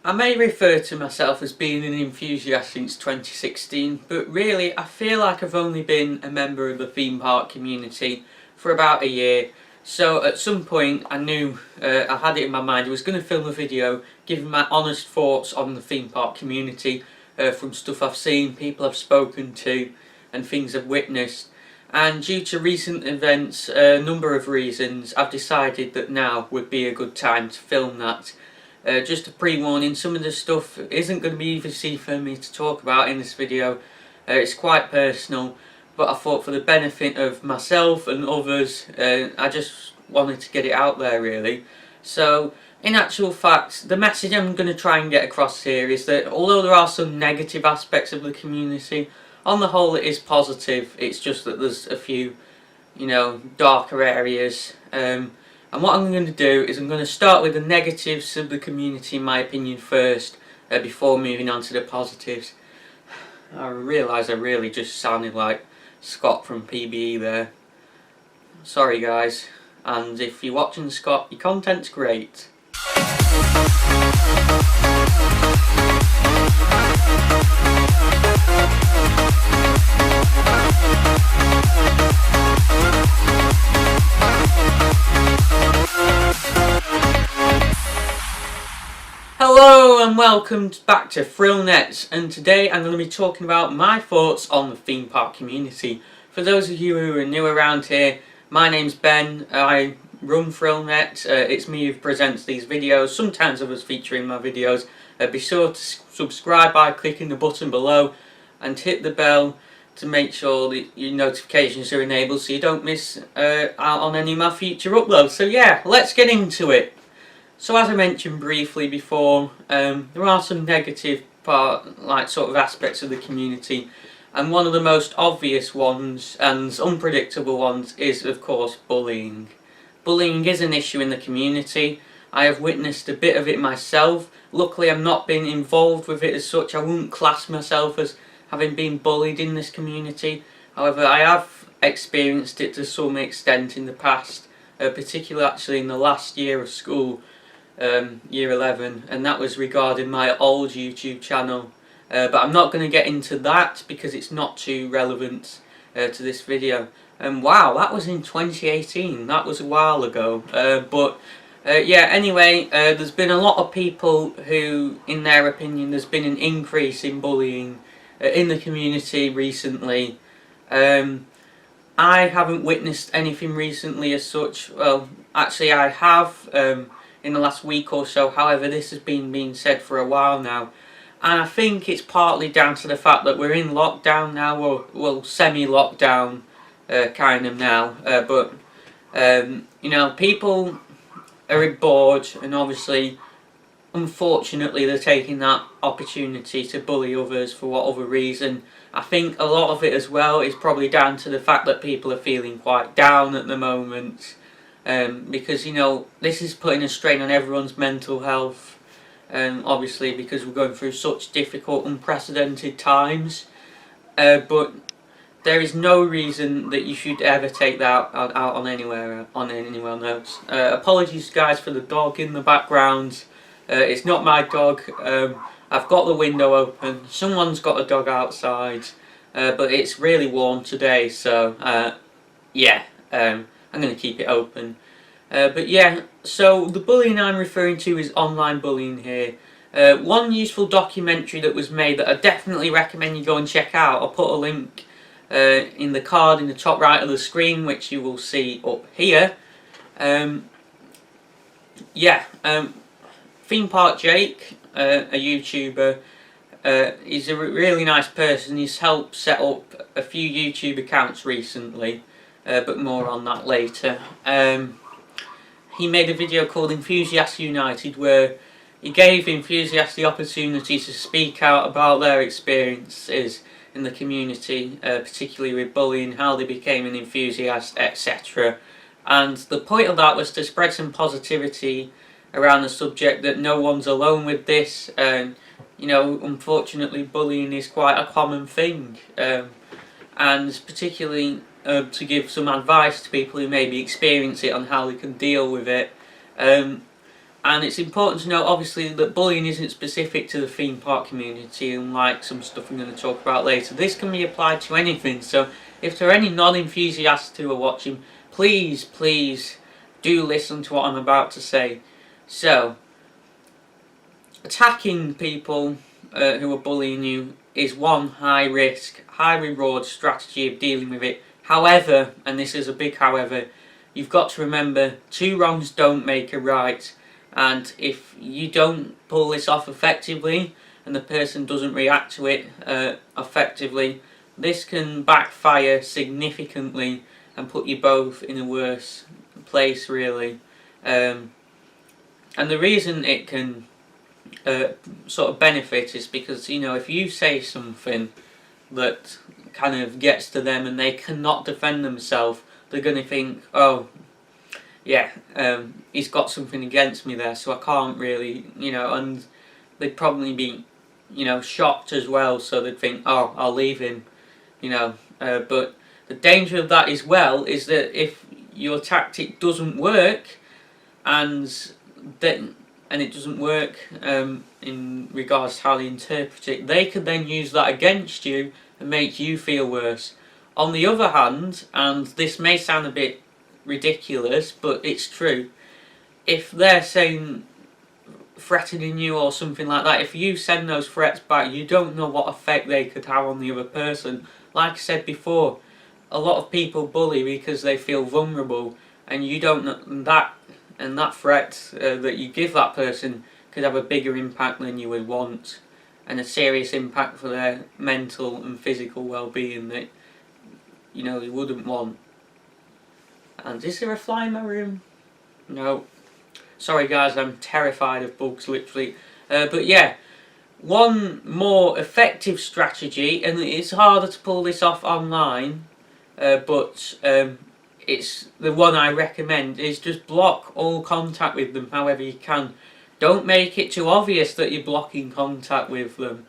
I may refer to myself as being an enthusiast since 2016, but really I feel like I've only been a member of the theme park community for about a year. So at some point I knew, I had it in my mind, I was going to film a video giving my honest thoughts on the theme park community from stuff I've seen, people I've spoken to and things I've witnessed. And due to recent events, a number of reasons, I've decided that now would be a good time to film that. Just a pre-warning, some of the stuff isn't going to be easy for me to talk about in this video. It's quite personal, but I thought for the benefit of myself and others, I just wanted to get it out there really. So, in actual fact, the message I'm going to try and get across here is that although there are some negative aspects of the community, on the whole it is positive. It's just that there's a few, darker areas. And what I'm going to do is I'm going to start with the negatives of the community, in my opinion, first, before moving on to the positives. I realise I really just sounded like Scott from PBE there. Sorry guys, and if you're watching Scott, your content's great. Hello and welcome back to ThrillNets, and today I'm going to be talking about my thoughts on the theme park community. For those of you who are new around here, my name's Ben, I run ThrillNet, it's me who presents these videos, sometimes others feature in my videos. Be sure to subscribe by clicking the button below and hit the bell to make sure that your notifications are enabled so you don't miss out on any of my future uploads. So yeah, let's get into it. So as I mentioned briefly before, there are some negative aspects of the community, and one of the most obvious ones and unpredictable ones is of course bullying. Bullying is an issue in the community. I have witnessed a bit of it myself. Luckily I've not been involved with it as such. I wouldn't class myself as having been bullied in this community. However, I have experienced it to some extent in the past, particularly actually in the last year of school. Year 11, and that was regarding my old YouTube channel, but I'm not going to get into that because it's not too relevant to this video. And wow, that was in 2018, that was a while ago. Yeah, anyway, there's been a lot of people who, in their opinion, there's been an increase in bullying in the community recently. I haven't witnessed anything recently as such. Well, actually I have, in the last week or so. However, this has been being said for a while now, and I think it's partly down to the fact that we're in lockdown now, or well, semi-lockdown kind of now, people are bored, and obviously unfortunately they're taking that opportunity to bully others for whatever reason. I think a lot of it as well is probably down to the fact that people are feeling quite down at the moment. Because this is putting a strain on everyone's mental health, obviously because we're going through such difficult, unprecedented times, but there is no reason that you should ever take that out on anyone else. Apologies guys for the dog in the background. It's not my dog. I've got the window open, someone's got a dog outside, but it's really warm today, so yeah, I'm going to keep it open. But yeah, so the bullying I'm referring to is online bullying here. One useful documentary that was made that I definitely recommend you go and check out, I'll put a link in the card in the top right of the screen, which you will see up here. Theme Park Jake, a YouTuber, he's a really nice person. He's helped set up a few YouTube accounts recently. But more on that later. He made a video called Enthusiasts United, where he gave enthusiasts the opportunity to speak out about their experiences in the community, particularly with bullying, how they became an enthusiast, etc. And the point of that was to spread some positivity around the subject that no one's alone with this. Unfortunately bullying is quite a common thing, and particularly to give some advice to people who maybe experience it on how they can deal with it. And it's important to note, obviously, that bullying isn't specific to the theme park community, unlike some stuff I'm going to talk about later. This can be applied to anything, so if there are any non-enthusiasts who are watching, please do listen to what I'm about to say. So, attacking people who are bullying you is one high risk, high reward strategy of dealing with it. However, and this is a big however, you've got to remember, 2 wrongs don't make a right. And if you don't pull this off effectively and the person doesn't react to it effectively, this can backfire significantly and put you both in a worse place, really. And the reason it can sort of benefit is because, you know, if you say something that kind of gets to them and they cannot defend themselves, they're going to think, oh, yeah, he's got something against me there, so I can't really, you know, and they'd probably be, you know, shocked as well, so they'd think, oh, I'll leave him, you know. But the danger of that as well is that if your tactic doesn't work, and it doesn't work in regards to how they interpret it, they could then use that against you and make you feel worse. On the other hand, and this may sound a bit ridiculous, but it's true, if they're saying, threatening you or something like that, if you send those threats back, you don't know what effect they could have on the other person. Like I said before, a lot of people bully because they feel vulnerable, and you don't know that, and that threat that you give that person could have a bigger impact than you would want, and a serious impact for their mental and physical well-being that, you know, you wouldn't want. And is there a fly in my room? No. Sorry guys, I'm terrified of bugs, literally. But yeah, one more effective strategy, and it's harder to pull this off online, but it's the one I recommend, is just block all contact with them however you can. Don't make it too obvious that you're blocking contact with them,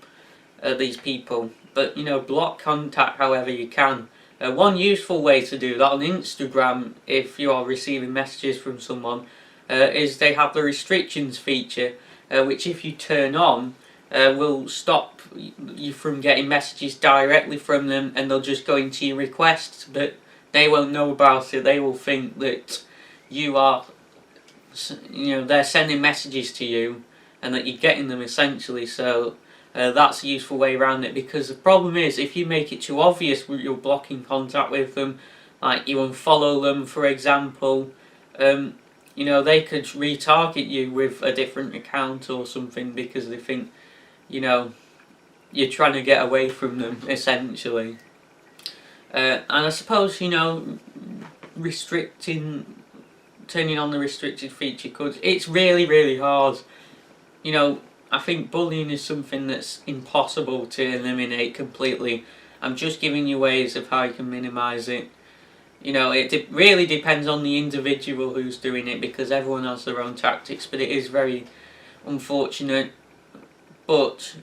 these people, but, you know, block contact however you can. One useful way to do that on Instagram, if you are receiving messages from someone, is they have the restrictions feature, which if you turn on, will stop you from getting messages directly from them, and they'll just go into your requests, but they won't know about it. They will think that you are, you know, they're sending messages to you and that you're getting them essentially. So that's a useful way around it, because the problem is if you make it too obvious you're blocking contact with them, like you unfollow them for example, you know, they could retarget you with a different account or something because they think, you know, you're trying to get away from them essentially. And I suppose, you know, turning on the restricted feature it's really hard. You know, I think bullying is something that's impossible to eliminate completely. I'm just giving you ways of how you can minimise it. You know, it really depends on the individual who's doing it, because everyone has their own tactics, but it is very unfortunate. But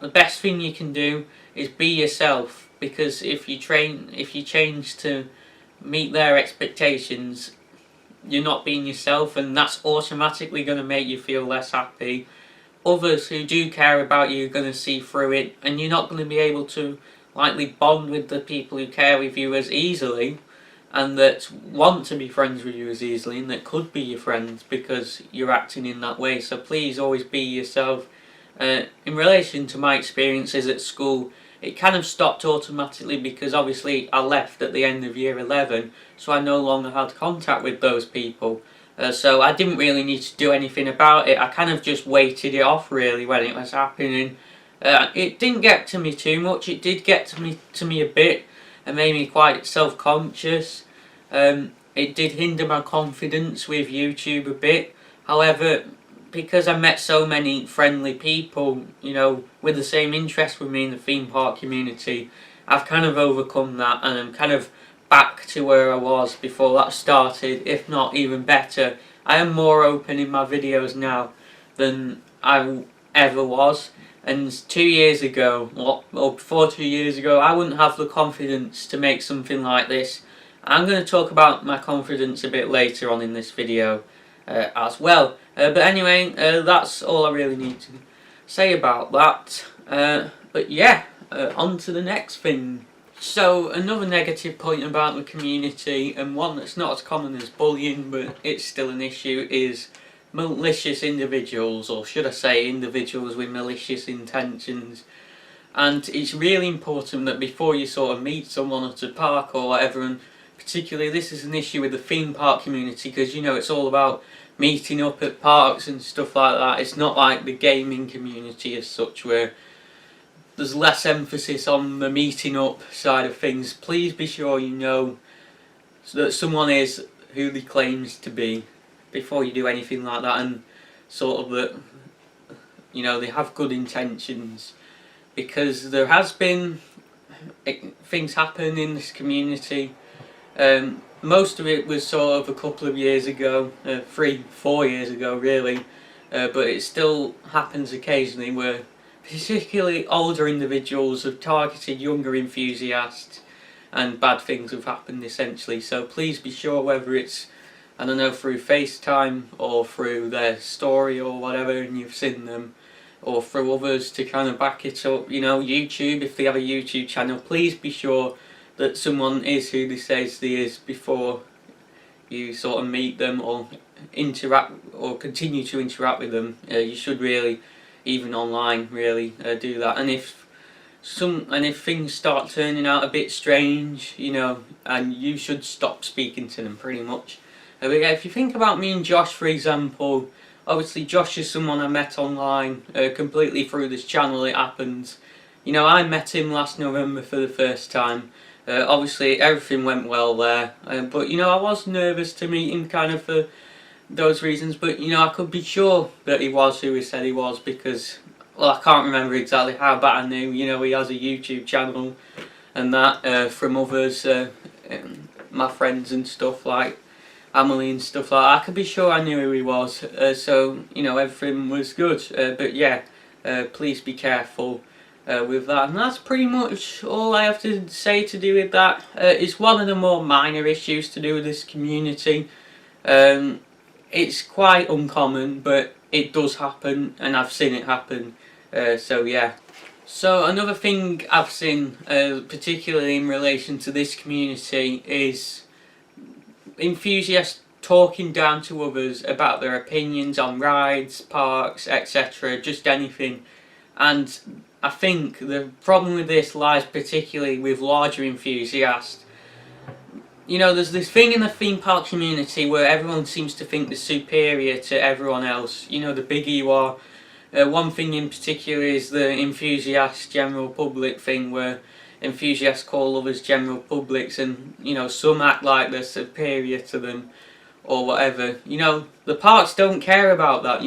the best thing you can do is be yourself, because if you change to meet their expectations, you're not being yourself, and that's automatically going to make you feel less happy. Others who do care about you are going to see through it, and you're not going to be able to likely bond with the people who care with you as easily, and that want to be friends with you as easily, and that could be your friends because you're acting in that way. So please always be yourself. In relation to my experiences at school, it kind of stopped automatically because obviously I left at the end of year 11, so I no longer had contact with those people. So I didn't really need to do anything about it. I kind of just waited it off really when it was happening. It didn't get to me too much. It did get to me a bit and made me quite self-conscious. It did hinder my confidence with YouTube a bit. However, because I met so many friendly people, you know, with the same interest with me in the theme park community, I've kind of overcome that, and I'm kind of back to where I was before that started, if not even better. I am more open in my videos now than I ever was, and 2 years ago, or before 2 years ago, I wouldn't have the confidence to make something like this. I'm going to talk about my confidence a bit later on in this video as well. But anyway, that's all I really need to say about that. But yeah, on to the next thing. So another negative point about the community, and one that's not as common as bullying but it's still an issue, is malicious individuals, or should I say individuals with malicious intentions. And it's really important that before you sort of meet someone at a park or whatever, and particularly this is an issue with the theme park community, because you know it's all about meeting up at parks and stuff like that. It's not like the gaming community as such, where there's less emphasis on the meeting up side of things. Please be sure you know that someone is who they claims to be before you do anything like that, and sort of that, you know, they have good intentions, because there has been things happen in this community. Most of it was sort of a couple of years ago, 3-4 years ago really, but it still happens occasionally where particularly older individuals have targeted younger enthusiasts and bad things have happened essentially. So please be sure, whether it's, I don't know, through FaceTime or through their story or whatever and you've seen them, or through others to kind of back it up, you know, YouTube, if they have a YouTube channel, please be sure that someone is who they say they is before you sort of meet them or interact or continue to interact with them. You should really, even online, really do that. And if things start turning out a bit strange, you know, and you should stop speaking to them pretty much. But yeah, if you think about me and Josh, for example, obviously Josh is someone I met online, completely through this channel it happens. You know, I met him last November for the first time. Obviously everything went well there, but you know, I was nervous to meet him kind of for those reasons, but you know, I could be sure that he was who he said he was, because, well, I can't remember exactly how, but I knew, you know, he has a YouTube channel and that, from others, my friends and stuff, like Emily and stuff like that. I could be sure I knew who he was, so, you know, everything was good, but yeah, please be careful with that. And that's pretty much all I have to say to do with that. It's one of the more minor issues to do with this community. It's quite uncommon, but it does happen, and I've seen it happen, so yeah. So another thing I've seen, particularly in relation to this community, is enthusiasts talking down to others about their opinions on rides, parks, etc., just anything. And I think the problem with this lies particularly with larger enthusiasts. You know, there's this thing in the theme park community where everyone seems to think they're superior to everyone else. You know, the bigger you are. One thing in particular is the enthusiast general public thing, where enthusiasts call others general publics, and you know, some act like they're superior to them or whatever. You know, the parks don't care about that.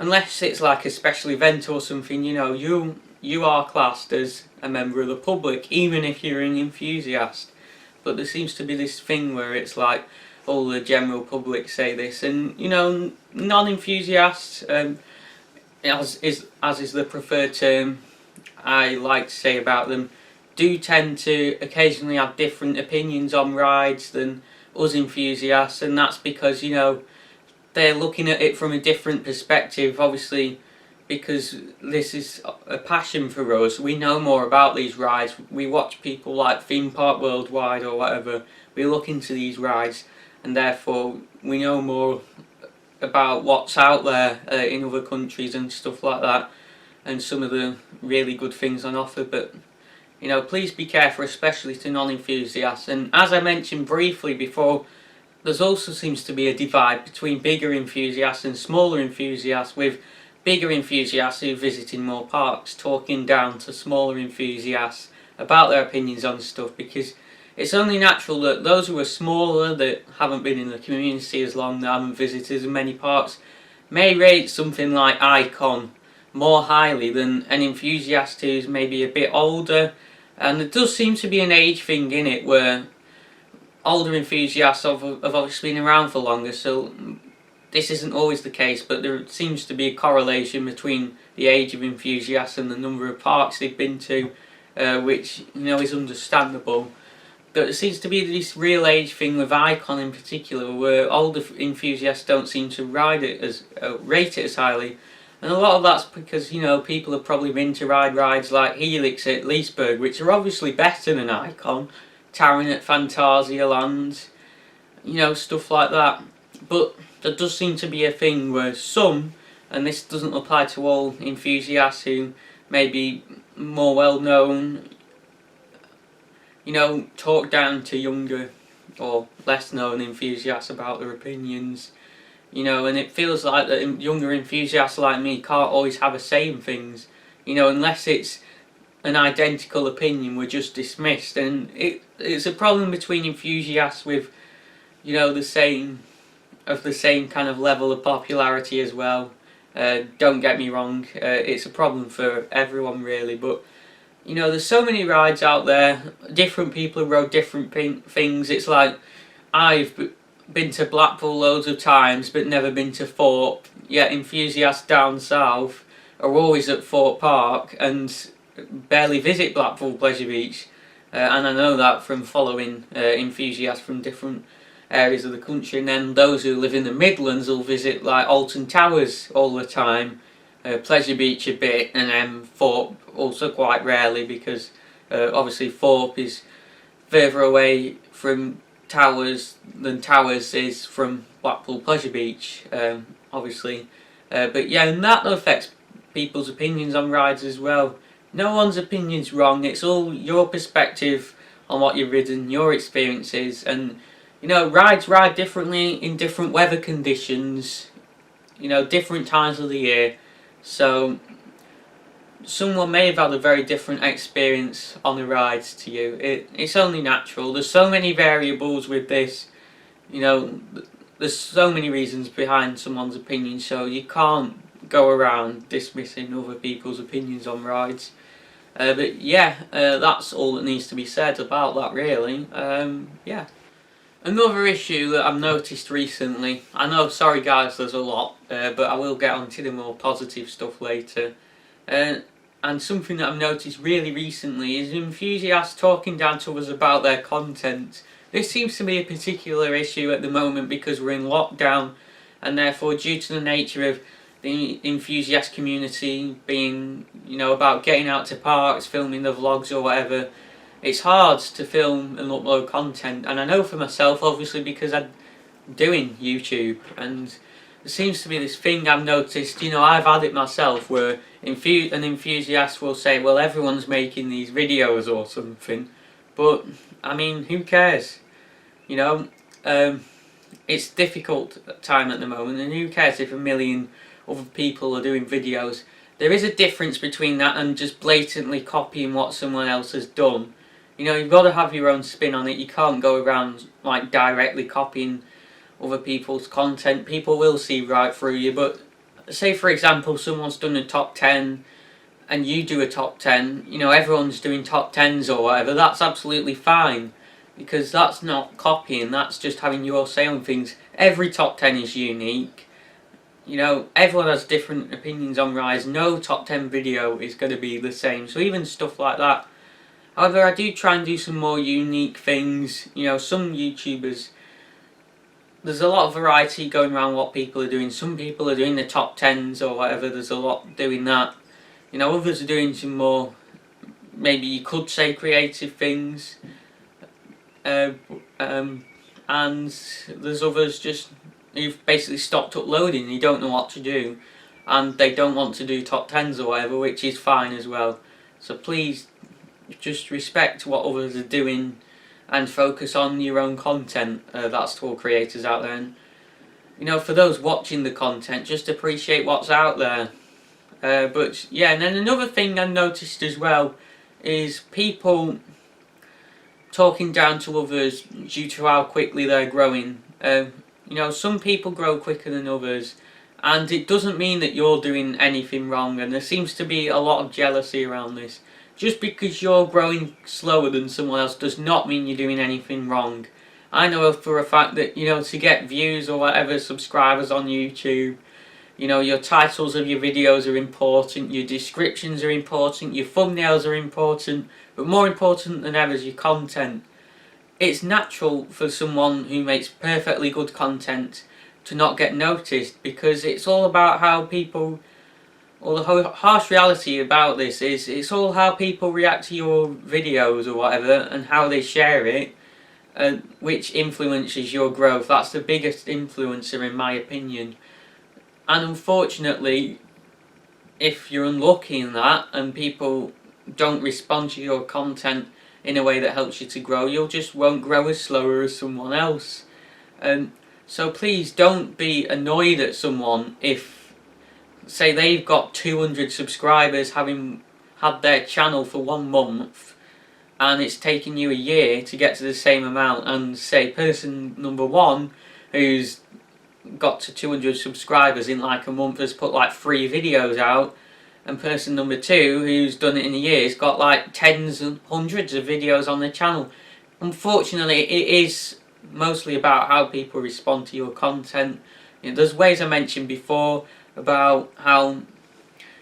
Unless it's like a special event or something, you know, you are classed as a member of the public, even if you're an enthusiast. But there seems to be this thing where it's like, all the general public say this, and you know, non-enthusiasts, as is the preferred term I like to say about them, do tend to occasionally have different opinions on rides than us enthusiasts, and that's because, you know, they're looking at it from a different perspective, obviously, because this is a passion for us. We know more about these rides. We watch people like Theme Park Worldwide or whatever. We look into these rides, and therefore we know more about what's out there in other countries and stuff like that, and some of the really good things on offer. But you know, please be careful, especially to non-enthusiasts. And as I mentioned briefly before, there's also seems to be a divide between bigger enthusiasts and smaller enthusiasts, with bigger enthusiasts who are visiting more parks talking down to smaller enthusiasts about their opinions on stuff, because it's only natural that those who are smaller, that haven't been in the community as long, that haven't visited as many parks, may rate something like Icon more highly than an enthusiast who's maybe a bit older. And there does seem to be an age thing in it, where older enthusiasts have obviously been around for longer, so this isn't always the case, but there seems to be a correlation between the age of enthusiasts and the number of parks they've been to, which, you know, is understandable. There seems to be this real age thing with Icon in particular, where older enthusiasts don't seem to rate it as highly, and a lot of that's because, you know, people have probably been to ride rides like Helix at Leesburg, which are obviously better than Icon, Taron at Fantasia Land, you know, stuff like that. But there does seem to be a thing where some, and this doesn't apply to all enthusiasts who may be more well known, you know, talk down to younger or less known enthusiasts about their opinions, you know, and it feels like that younger enthusiasts like me can't always have a say in things, you know, unless it's an identical opinion, we're just dismissed. And it's a problem between enthusiasts with, you know, the same kind of level of popularity as well. Don't get me wrong, it's a problem for everyone really, but you know, there's so many rides out there, different people who rode different things. It's like, I've been to Blackpool loads of times but never been to Thorpe, yet enthusiasts down south are always at Thorpe Park and barely visit Blackpool Pleasure Beach, and I know that from following enthusiasts from different areas of the country. And then those who live in the Midlands will visit like Alton Towers all the time, Pleasure Beach a bit, and then Thorpe also quite rarely, because obviously Thorpe is further away from Towers than Towers is from Blackpool Pleasure Beach, obviously. But yeah, and that affects people's opinions on rides as well. No one's opinion's wrong, it's all your perspective on what you've ridden, your experiences, and you know, rides ride differently in different weather conditions, you know, different times of the year. So someone may have had a very different experience on the rides to you. It's only natural. There's so many variables with this, you know, there's so many reasons behind someone's opinion, so you can't go around dismissing other people's opinions on rides. But yeah, that's all that needs to be said about that really. Yeah. Another issue that I've noticed recently, I know, sorry guys, there's a lot, but I will get onto the more positive stuff later. And something that I've noticed really recently is enthusiasts talking down to us about their content. This seems to be a particular issue at the moment because we're in lockdown, and therefore due to the nature of the enthusiast community being, you know, about getting out to parks, filming the vlogs or whatever, it's hard to film and upload content. And I know for myself, obviously, because I'm doing YouTube, and there seems to be this thing I've noticed, you know, I've had it myself, where an enthusiast will say, well, everyone's making these videos or something, but I mean, who cares, you know? It's difficult time at the moment, and who cares if a million other people are doing videos. There is a difference between that and just blatantly copying what someone else has done. You know, you've got to have your own spin on it. You can't go around like directly copying other people's content. People will see right through you. But say for example someone's done a top 10 and you do a top 10, you know, everyone's doing top 10s or whatever, that's absolutely fine, because that's not copying, that's just having your say on things. Every top 10 is unique. You know, everyone has different opinions on rides. No top 10 video is going to be the same, so even stuff like that. However, I do try and do some more unique things. You know, some YouTubers, there's a lot of variety going around what people are doing. Some people are doing the top 10s or whatever, there's a lot doing that. You know, others are doing some more, maybe you could say creative things. And there's others just who've basically stopped uploading, you don't know what to do, and they don't want to do top 10s or whatever, which is fine as well. So please just respect what others are doing and focus on your own content. That's to all creators out there. And, you know, for those watching the content, just appreciate what's out there. But yeah, and then another thing I noticed as well is people talking down to others due to how quickly they're growing. You know, some people grow quicker than others, and it doesn't mean that you're doing anything wrong, and there seems to be a lot of jealousy around this. Just because you're growing slower than someone else does not mean you're doing anything wrong. I know for a fact that, you know, to get views or whatever, subscribers on YouTube, you know, your titles of your videos are important, your descriptions are important, your thumbnails are important, but more important than ever is your content. it's natural for someone who makes perfectly good content to not get noticed, because it's all about how people, or the harsh reality about this is it's all how people react to your videos or whatever, and how they share it, which influences your growth. That's the biggest influencer in my opinion. And unfortunately, if you're unlucky in that and people don't respond to your content in a way that helps you to grow, you'll just won't grow as slower as someone else. So please don't be annoyed at someone if, say, they've got 200 subscribers, having had their channel for 1 month, and it's taken you a year to get to the same amount, and say person number 1 who's got to 200 subscribers in like a month has put like 3 videos out, and person number 2 who's done it in a year has got like tens and hundreds of videos on their channel. Unfortunately, it is mostly about how people respond to your content. There's ways I mentioned before about how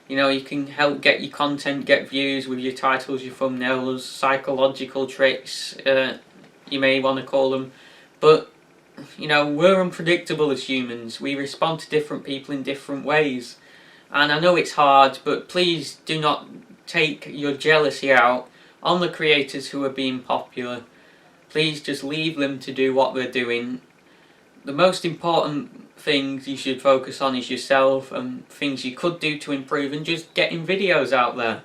you can help get your content get views with your titles, your thumbnails, psychological tricks, you may want to call them. But we're unpredictable as humans. We respond to different people in different ways. And I know it's hard, but please do not take your jealousy out on the creators who are being popular. Please just leave them to do what they're doing. The most important things you should focus on is yourself, and things you could do to improve, and just getting videos out there.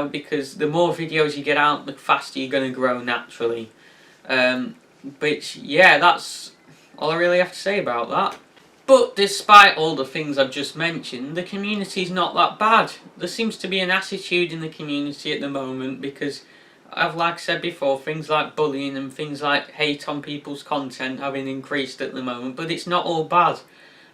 Because the more videos you get out, the faster you're going to grow naturally. But yeah, that's all I really have to say about that. But despite all the things I've just mentioned, the community's not that bad. There seems to be an attitude in the community at the moment, because like I said before, things like bullying and things like hate on people's content having increased at the moment, but it's not all bad.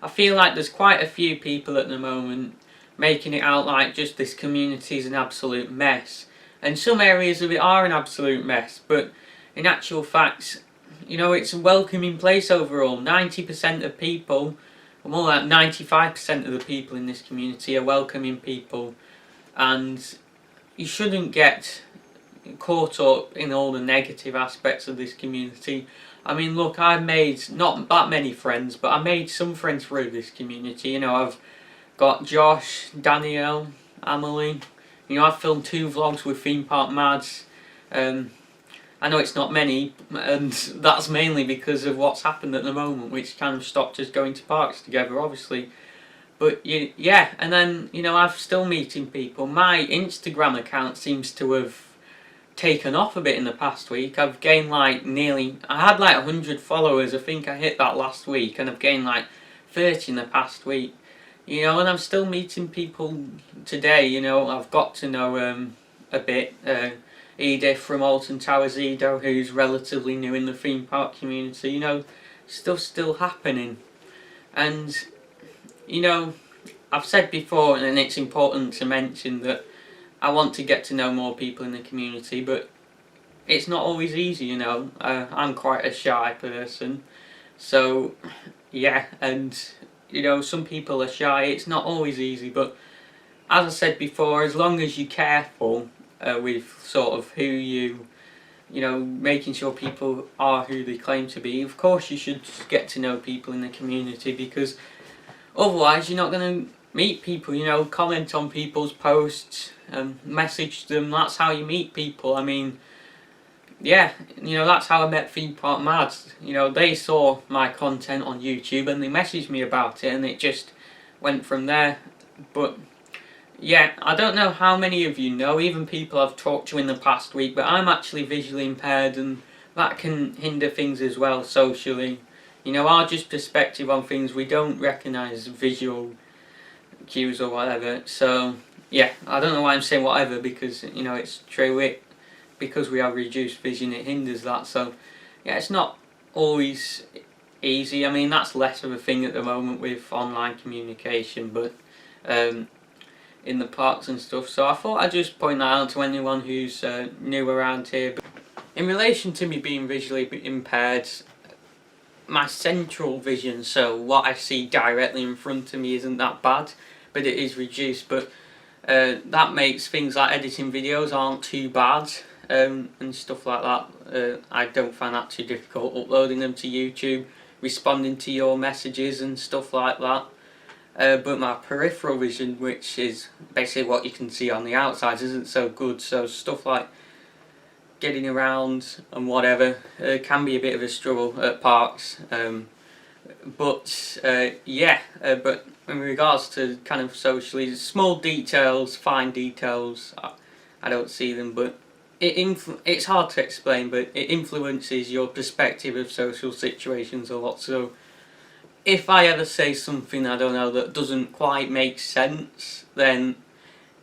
I feel like there's quite a few people at the moment making it out like just this community is an absolute mess. And some areas of it are an absolute mess, but in actual fact, it's a welcoming place overall. 90% of people, or more like 95% of the people in this community are welcoming people, and you shouldn't get caught up in all the negative aspects of this community. I mean, look, I made not that many friends, but I made some friends through this community. I've got Josh, Danielle, Emily. I've filmed 2 vlogs with Theme Park Mads. I know it's not many, and that's mainly because of what's happened at the moment, which kind of stopped us going to parks together, obviously. But yeah, and then I'm still meeting people. My Instagram account seems to have taken off a bit in the past week. I've gained I had like 100 followers. I think I hit that last week, and I've gained like 30 in the past week. And I'm still meeting people today. I've got to know a bit. Edith from Alton Towers Edo, who's relatively new in the theme park community. Stuff's still happening. And I've said before, and it's important to mention, that I want to get to know more people in the community, but it's not always easy, I'm quite a shy person, so yeah, and some people are shy. It's not always easy, but as I said before, as long as you're careful with sort of who making sure people are who they claim to be, of course you should get to know people in the community, because otherwise you're not going to meet people. Comment on people's posts, message them. That's how you meet people. I mean, yeah, that's how I met Theme Park Mads. They saw my content on YouTube and they messaged me about it, and it just went from there. But yeah, I don't know how many of you know, even people I've talked to in the past week, but I'm actually visually impaired, and that can hinder things as well socially. Our just perspective on things, we don't recognise visual cues or whatever. So yeah, I don't know why I'm saying whatever, because it's true. Because we have reduced vision, it hinders that. So yeah, it's not always easy. I mean, that's less of a thing at the moment with online communication, but in the parks and stuff. So I thought I'd just point that out to anyone who's new around here. But in relation to me being visually impaired, my central vision, so what I see directly in front of me, isn't that bad, but it is reduced. But that makes things like editing videos aren't too bad. and stuff like that. I don't find that too difficult, uploading them to YouTube, responding to your messages and stuff like that. But my peripheral vision, which is basically what you can see on the outside, isn't so good, so stuff like getting around and whatever can be a bit of a struggle at parks. But in regards to kind of socially, small details, fine details, I don't see them, but it's hard to explain, but it influences your perspective of social situations a lot. So if I ever say something, I don't know, that doesn't quite make sense, then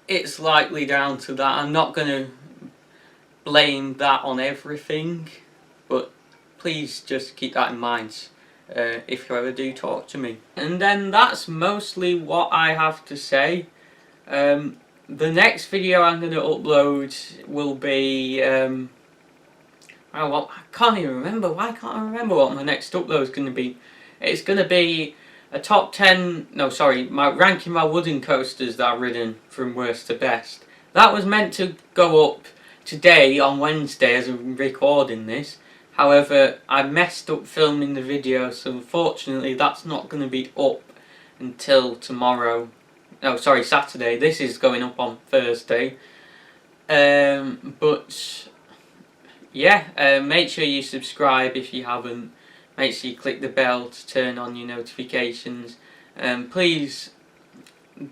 it's likely down to that. I'm not going to blame that on everything, but please just keep that in mind if you ever do talk to me. And then that's mostly what I have to say. The next video I'm going to upload will be I can't even remember. Why can't I remember what my next upload is going to be? It's going to be a top 10, no sorry, ranking my wooden coasters that I've ridden from worst to best. That was meant to go up today on Wednesday as I'm recording this. However, I messed up filming the video, so unfortunately that's not going to be up until tomorrow. No, sorry, Saturday. This is going up on Thursday. But yeah, make sure you subscribe if you haven't. Make sure you click the bell to turn on your notifications. Please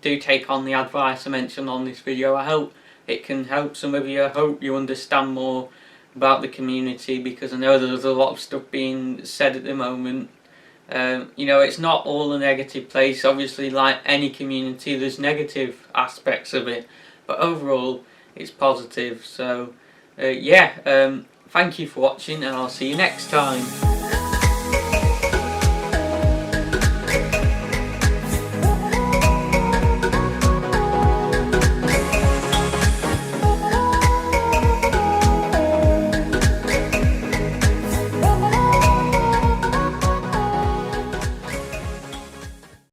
do take on the advice I mentioned on this video. I hope it can help some of you. I hope you understand more about the community, because I know there's a lot of stuff being said at the moment. You know, it's not all a negative place. Obviously, like any community, there's negative aspects of it, but overall it's positive. So yeah, thank you for watching, and I'll see you next time.